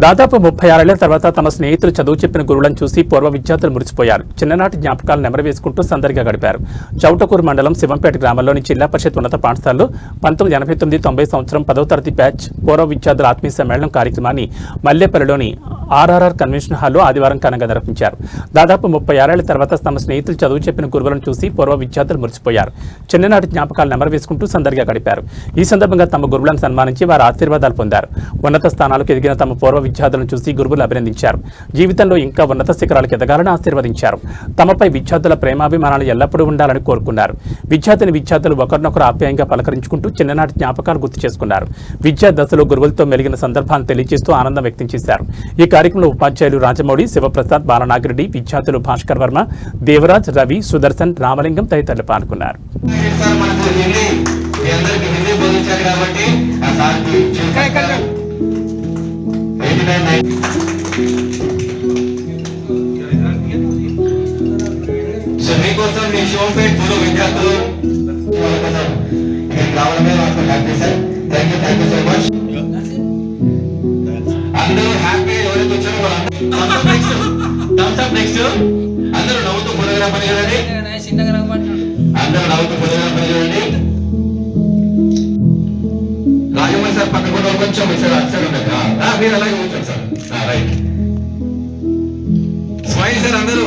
దాదాపు 36 తర్వాత తమ స్నేహితులు చదువు చెప్పిన గురువులను చూసి పూర్వ విద్యార్థులు మురిసిపోయారు. చిన్ననాటి జ్ఞాపకాలు నెమరు వేసుకుంటూ సందడిగా గడిపారు. చౌటకూరు మండలం శివంపేట గ్రామంలోని జిల్లా పరిషత్ ఉన్నత పాఠశాలలో 1989-90 సంవత్సరం 10వ తరగతి బ్యాచ్ పూర్వ విద్యార్థుల ఆత్మీయ సమ్మేళనం కార్యక్రమాన్ని మల్లేపల్లిలోని ఆర్ఆర్ఆర్ కన్వెన్షన్ హాల్లో ఆదివారం ఘనంగా నిర్వహించారు. దాదాపు 36 తర్వాత తమ స్నేహితులు చదువు చెప్పిన గురువులను చూసి పూర్వ విద్యార్థులు మురిసిపోయారు. చిన్ననాటి జ్ఞాపకాలు నెమరు వేసుకుంటూ సందడిగా గడిపారు. ఈ సందర్భంగా తమ గురువులను సన్మానించి వారి ఆశీర్వాదాలు పొందారు. ఉన్నత స్థానాలకు ఎదిగిన తమ పూర్వ విద్యార్థులను చూసి గురువులు అభినందించారు. జీవితంలో ఇంకా ఉన్నత శిఖరాలకు ఎదగాలని ఆశీర్వదించారు. తమపై విద్యార్థుల ప్రేమాభిమానాలు ఎల్లప్పుడూ ఉండాలని కోరుకున్నారు. విద్యార్థులు ఒకరినొకరు ఆప్యాయంగా పలకరించుకుంటూ చిన్ననాటి జ్ఞాపకాలు గుర్తు చేసుకున్నారు. విద్యా దశలో గురువులతో మెలిగిన సందర్భాన్ని తెలియజేస్తూ ఆనందం వ్యక్తం చేశారు. ఈ కార్యక్రమంలో ఉపాధ్యాయులు రాజమౌళి, శివప్రసాద్, బాలనాగిరెడ్డి, విద్యార్థులు భాస్కర్ వర్మ, దేవరాజ్, రవి, సుదర్శన్, రామలింగం తదితరులు పాల్గొన్నారు. మీకోసం మీ శివంపేట పూర్వ విద్యార్థులు రావడమే మాకు happy sir. Thank you so much. అందరూ హ్యాపీ ఎవరైతే వచ్చారో నెక్స్ట్ అందరూ నవ్వుతూ ఫోటోగ్రాఫ్ అని చూడండి. అందరూ నవ్వుతూ ఫోటోగ్రాఫ్ అని చూడండి. రాజమౌళి సార్ పక్కన కూడా కొంచెం అక్షరం ఉండదు. మీరు అలాగే కూర్చోండి సార్. Right smile sir. అందరూ